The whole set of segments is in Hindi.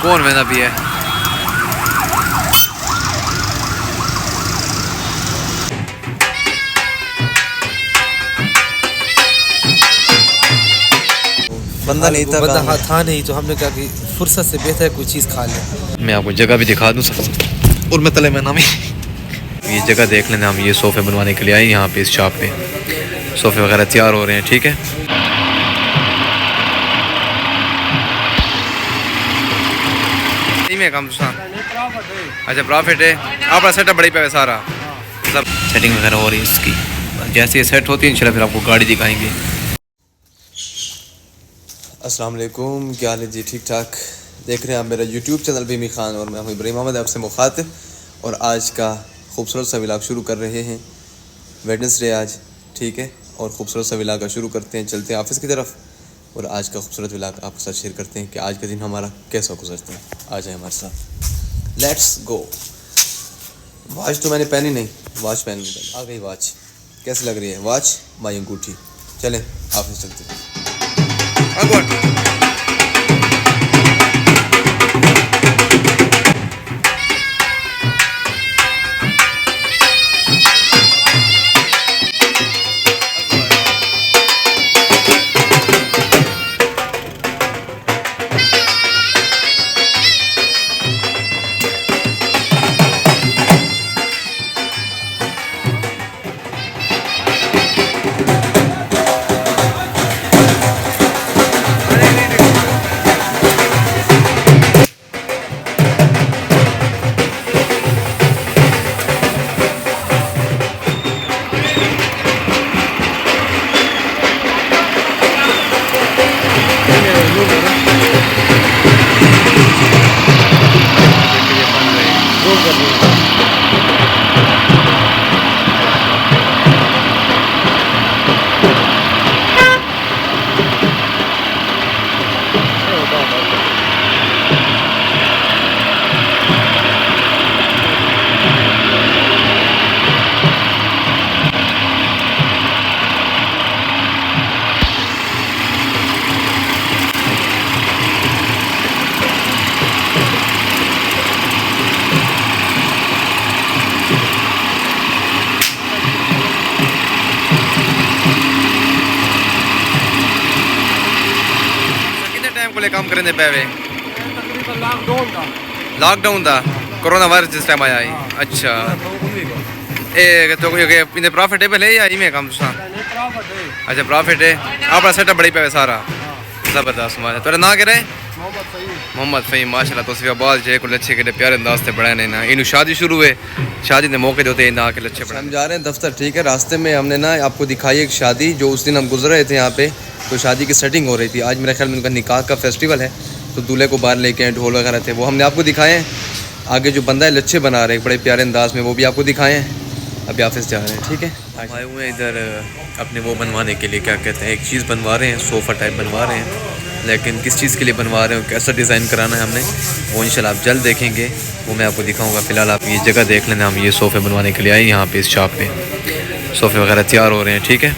कौन मैंने भी है। बंदा नहीं था, बंदा था नहीं, तो हमने कहा कि फुर्सत से बेहतर है कोई चीज़ खा लें। मैं आपको जगह भी दिखा दूँ सब, और मैं तले में नामी ये जगह देख लेना। हम ये सोफ़े बनवाने के लिए आए यहाँ पे, इस शॉप पे सोफ़े वगैरह तैयार हो रहे हैं। ठीक है, में कम अच्छा प्रॉफिट है। आपका सेटअप बड़ी पे सारा मतलब सेटिंग वगैरह हो रही है इसकी। जैसे ये सेट होती है इंशाल्लाह फिर आपको गाड़ी दिखाएंगे। अस्सलाम वालेकुम, क्या हाल है जी? ठीक ठाक। देख रहे हैं आप मेरा यूट्यूब चैनल बीमी खान, और मैं हूं इब्राहिम अहमद आपसे मुखातिब। और आज का खूबसूरत सा व्लॉग शुरू कर रहे हैं। वेडनेसडे आज, ठीक है, और खूबसूरत सा व्लॉग शुरू करते हैं। चलते हैं ऑफिस की तरफ और आज का खूबसूरत व्लॉग आपके साथ शेयर करते हैं कि आज का दिन हमारा कैसा गुजरता है। आ जाए हमारे साथ, लेट्स गो। वॉच तो मैंने पहनी नहीं, वॉच पहन ली। आ गई वॉच। कैसी लग रही है वॉच? माई अंगूठी। चलें ऑफिस चलते हैं। काम करने पे लॉकडाउन था, कोरोना वायरस जिस टाइम आया है। अच्छा ए तो कोई प्रॉफिटेबल है या इमें काम दूसरा? अच्छा प्रॉफिट है। आपका सेटअप बड़ी पे सारा ज़बरदस्त माशा। तेरा ना कह रहे मोहम्मद फ़हीम माशाल्लाह। तो सिर्फ बाल जे को लच्छे के प्यारे अंदाज से बढ़ाए ना। इन शादी शुरू है, शादी के मौके होते हैं ना के लच्छे बढ़ा। हम जा रहे हैं दफ्तर, ठीक है। रास्ते में हमने ना आपको दिखाई एक शादी, जो उस दिन हम गुजर रहे थे यहाँ पे, तो शादी की सेटिंग हो रही थी। आज मेरे ख्याल में उनका निकाह का फेस्टिवल है, तो दूल्हे को बाहर लेके आए, ढोल वगैरह थे, वो हमने आपको दिखाए हैं। आगे जो बंदा है लच्छे बना रहे हैं बड़े प्यारे अंदाज में, वो भी आपको दिखाए हैं। अभी ऑफिस जा रहे हैं, ठीक है। आए हुए हैं इधर अपने वो बनवाने के लिए, क्या कहते हैं, एक चीज़ बनवा रहे हैं, सोफ़ा टाइप बनवा रहे हैं। लेकिन किस चीज़ के लिए बनवा रहे हैं, कैसा डिज़ाइन कराना है हमने, वो इंशाल्लाह आप जल्द देखेंगे, वो मैं आपको दिखाऊंगा। फ़िलहाल आप ये जगह देख लेना। हम ये सोफ़े बनवाने के लिए आए यहाँ पे, इस शॉप पे सोफ़े वगैरह तैयार हो रहे हैं। ठीक है,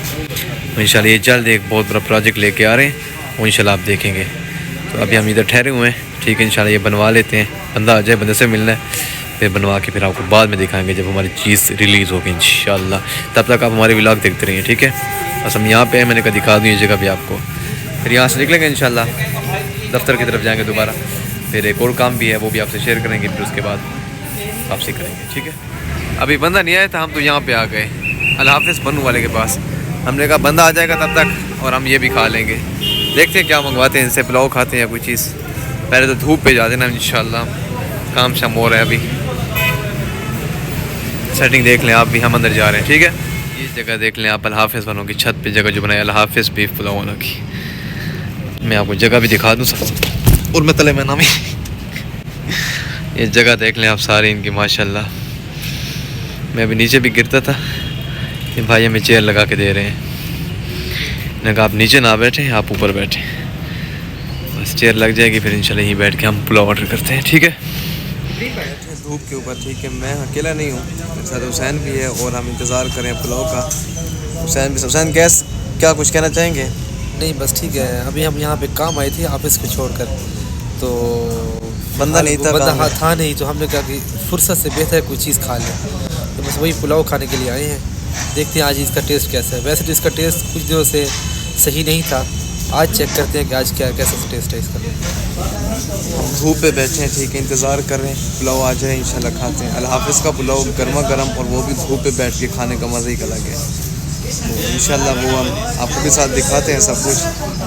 तो इंशाल्लाह ये जल्द एक बहुत बड़ा प्रोजेक्ट लेके आ रहे हैं, वो इंशाल्लाह आप देखेंगे। तो अभी हम इधर ठहरे हुए हैं, ठीक है। इंशाल्लाह ये बनवा लेते हैं, बंदा आ जाए, बंदे से मिलना है, फिर बनवा के फिर आपको बाद में दिखाएंगे जब हमारी चीज़ रिलीज़ होगी इंशाल्लाह। तब तक आप हमारे व्लॉग देखते रहिए, ठीक है। बस हम यहाँ पे हैं, मैंने कहा दिखा दूँ ये जगह भी आपको। फिर यहाँ से निकलेंगे इंशाल्लाह, दफ्तर की तरफ जाएंगे दोबारा। फिर एक और काम भी है, वो भी आपसे शेयर करेंगे, फिर उसके बाद वापसी करेंगे, ठीक है। अभी बंदा नहीं आया था, हम तो यहाँ पे आ गए अल्लाह हाफ़िज़ बनू वाले के पास। हमने कहा बंदा आ जाएगा तब तक, और हम ये भी खा लेंगे। देखते हैं क्या मंगवाते हैं इनसे, पुलाव खाते हैं या कोई चीज़। पहले तो धूप पे जा देना इंशाल्लाह, काम शाम हो रहा है। अभी सेटिंग देख लें आप भी, हम अंदर जा रहे हैं, ठीक है। ये जगह देख लें आप, अल हाफ़िज़ बनों की छत पे जगह जो बनाई, अल हाफ़िज़ बीफ पुलाव वालों की। मैं आपको जगह भी दिखा दूँ सब, और मैं तले में नामी ये जगह देख लें आप सारी इनकी माशाल्लाह। मैं अभी नीचे भी गिरता था, ये भाई हमें चेयर लगा के दे रहे हैं। मैंने कहा आप नीचे ना बैठे, आप ऊपर बैठे, बस चेयर लग जाएगी, फिर इंशाल्लाह यहीं बैठ के हम पुलाव ऑर्डर करते हैं, ठीक है। धूप के ऊपर, ठीक है। मैं अकेला नहीं हूँ, मेरे साथ हुसैन भी है, और हम इंतज़ार करें पुलाव का। हुसैन क्या कुछ कहना चाहेंगे? नहीं बस ठीक है। अभी हम यहाँ पे काम आए थे ऑफिस को छोड़कर, तो बंदा नहीं था, बंदा काम हाँ है। था नहीं, तो हमने कहा कि फुर्सत से बेहतर है कोई चीज़ खा लें, तो बस वही पुलाव खाने के लिए आए हैं। देखते हैं आज इसका टेस्ट कैसा है। वैसे तो इसका टेस्ट कुछ दिनों से सही नहीं था, आज चेक करते हैं कि आज कैसा टेस्ट है इसका। धूप पे बैठे हैं, ठीक है, इंतज़ार कर रहे हैं पुलाव आ जाए, इंशाल्लाह खाते हैं। अल हाफिज़ का पुलाव गर्मा गर्म, और वो भी धूप पे बैठ के खाने का मज़ा ही अलग है। तो इंशाल्लाह वो हम आपको भी साथ दिखाते हैं सब कुछ।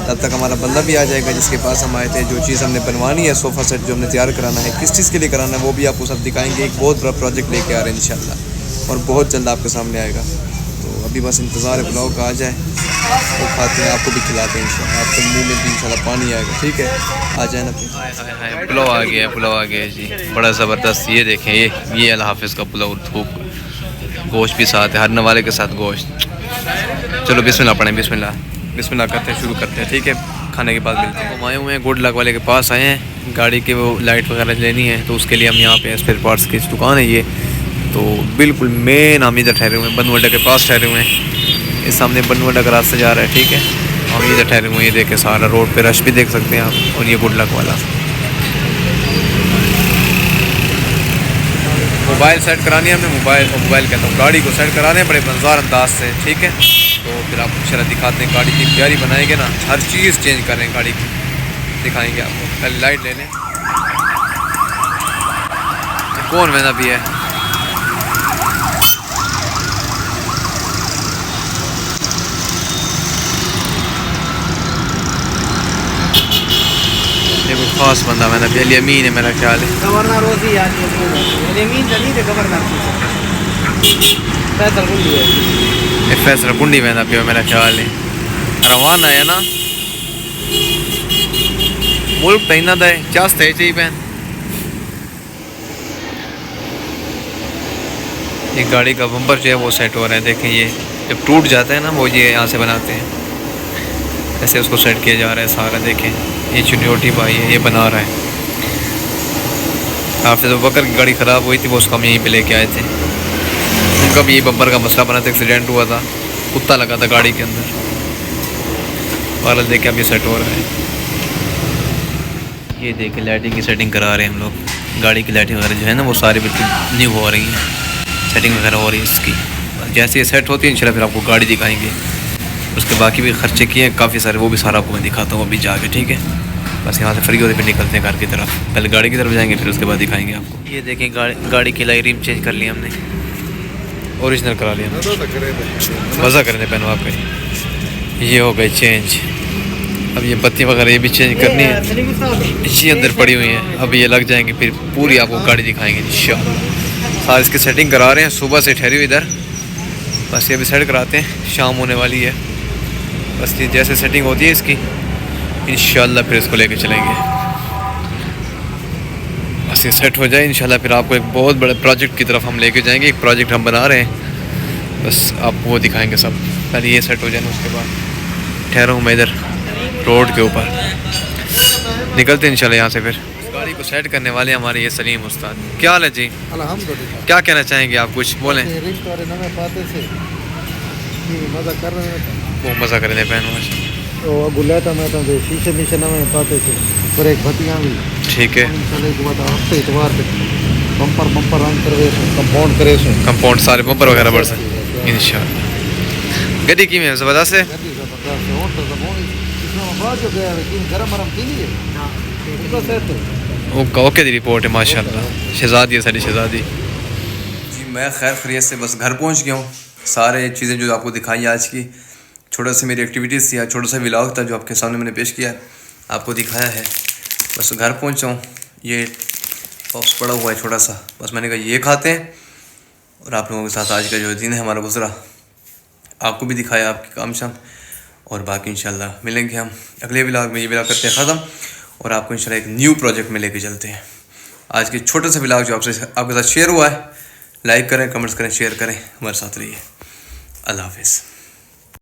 तब तक हमारा बंदा भी आ जाएगा जिसके पास हम आए थे। जो चीज़ हमने बनवानी है, सोफ़ा सेट जो हमने तैयार कराना है, किस चीज़ के लिए कराना है, वो भी आपको सब दिखाएंगे। एक बहुत बड़ा प्रोजेक्ट लेके आ रहे हैं इंशाल्लाह, और बहुत जल्द आपके सामने आएगा। तो अभी बस इंतज़ार है पुलाव का आ जाए, वो खाते हैं, आपको भी खिलाते हैं इंशाल्लाह। आपके मुंह में भी इंशाल्लाह पानी आएगा, ठीक है, आ जाए ना फिर। हाय पुलाव आ गया, पुलाव आ गया जी, बड़ा ज़बरदस्त। ये देखें, ये अल हाफिज़ का पुलाव, धूप, गोश्त भी साथ है, हर नवाले के साथ गोश्त। चलो बिस्मिल्लाह पढ़ें, बिस्मिल्लाह करते हैं, शुरू करते हैं, ठीक है। खाने के बाद मिलते हैं। हम आए हुए हैं गुड लक वाले के पास आए हैं, गाड़ी के वो लाइट वगैरह लेनी है, तो उसके लिए हम यहाँ पे स्पेयर पार्ट्स की दुकान है ये। तो बिल्कुल मेन हम इधर ठहरे हुए हैं, बनवड्डा के पास ठहरे हुए हैं। इस सामने बनवड्डा का रास्ता जा रहा है, ठीक है। हम इधर ठहरे हुए हैं, ये देखें सारा रोड पे रश भी देख सकते हैं आप। और ये गुड लक वाला मोबाइल सेट करानी है हमने, मोबाइल कहता हूँ, गाड़ी को सेट कराने हैं बड़े मज़ेदार अंदाज से, ठीक है। तो फिर आपको इंशाल्लाह दिखाते हैं, गाड़ी की प्यारी बनाएंगे ना, हर चीज़ चेंज करें गाड़ी की, दिखाएंगे आपको। पहले लाइट ले लें, कौन महंगा भी है। ये कोई ख़ास बंदा मैंने भी, यमीन है मेरा ख्याल है। गवर्नर रोजी यार ये फैसला कुंडी में पियो मेरा ख्याल है। रवाना है ना मुल्क तैना दे चास थे चाहिए पैन। ये गाड़ी का बम्पर जो है वो सेट हो रहा है, देखें ये जब टूट जाता है ना, वो ये यहाँ से बनाते हैं, ऐसे उसको सेट किया जा रहा है सारा। देखें ये चुनियोटी भाई है, ये बना रहा है। हाफिज़ बकर की गाड़ी ख़राब हुई थी, वो उसको हम यहीं पे लेके आए थे। उनका भी ये बम्पर का मसला बना था, एक्सीडेंट हुआ था, कुत्ता लगा था गाड़ी के अंदर। पार्लर देखे अब ये सेट हो रहा है। ये देखें लाइटिंग की सेटिंग करा रहे हैं हम लोग। गाड़ी की लाइटिंग वगैरह जो है ना वो सारी बिल्कुल न्यू हो रही हैं, सेटिंग वगैरह हो रही है इसकी। जैसे ये सेट होती है इंशाल्लाह फिर आपको गाड़ी दिखाएंगे। उसके बाकी भी खर्चे किए हैं काफ़ी सारे, वो भी सारा आपको मैं दिखाता हूँ अभी जाके, ठीक है। बस यहाँ से फ्री होते फिर निकलते हैं घर की तरफ। पहले गाड़ी की तरफ जाएंगे, फिर उसके बाद दिखाएंगे आपको। ये देखें गाड़ी की लाई रिम चेंज कर लिया हमने, ओरिजिनल करा लिया, मज़ा करने पहनो आपका। ये हो गई चेंज। अब ये बत्ती वगैरह ये भी चेंज करनी है, इसी अंदर पड़ी हुई हैं। अब ये लग जाएंगे, फिर पूरी आपको गाड़ी दिखाएंगे इंशाल्लाह। सारी इसकी सेटिंग करा रहे हैं, सुबह से ठहरी हुई इधर, बस ये भी सेट कराते हैं, शाम होने वाली है। बस ये जैसे सेटिंग होती है इसकी इंशाल्लाह फिर इसको लेके चलेंगे। बस ये सेट हो जाए इंशाल्लाह फिर आपको एक बहुत बड़े प्रोजेक्ट की तरफ हम लेके जाएंगे। एक प्रोजेक्ट हम बना रहे हैं, बस आपको वो दिखाएंगे सब। पहले ये सेट हो जाए, उसके बाद ठहरा हूँ मैं इधर रोड के ऊपर, निकलते हैं इंशाल्लाह यहाँ से। फिर गाड़ी को सेट करने वाले हमारे ये सलीम उस्ताद। क्या हाल है जी? अल्हम्दुलिल्लाह। क्या कहना चाहेंगे आप, कुछ बोलें। वो मज़ा करने पहनो गुलेटा में तो शीशे मीशे नवे पाते थे, पर एक भतियाँ भी, ठीक है। चले के बाद हफ्ते इतवार पे बम्पर रंग करवे कंपाउंड करे से कंपाउंड सारे बम्पर वगैरह बढ़ सकते इंशाल्लाह। गड्डी की में ज़बरदस्त है। ओके दी रिपोर्ट है माशाल्लाह। शहजादी है सारी शहजादी जी। मैं खैर खैरियत से बस घर पहुंच गया हूँ। सारे चीज़ें जो आपको दिखाई आज की, छोटा सा मेरी एक्टिविटीज़ थी, छोटा सा व्लॉग था जो आपके सामने मैंने पेश किया, आपको दिखाया है। बस घर पहुंचा हूँ, ये बॉक्स पड़ा हुआ है छोटा सा, बस मैंने कहा ये खाते हैं और आप लोगों के साथ आज का जो दिन है हमारा गुजरा आपको भी दिखाया, आपके काम शाम। और बाकी इंशाल्लाह मिलेंगे हम अगले व्लॉग में। ये व्लॉग करते हैं ख़त्म और आपको इंशाल्लाह एक न्यू प्रोजेक्ट में लेके चलते हैं। आज के छोटा सा व्लॉग जो आपके साथ शेयर हुआ है, लाइक करें, कमेंट्स करें, शेयर करें, हमारे साथ रहिए। अल्लाह हाफ़िज़।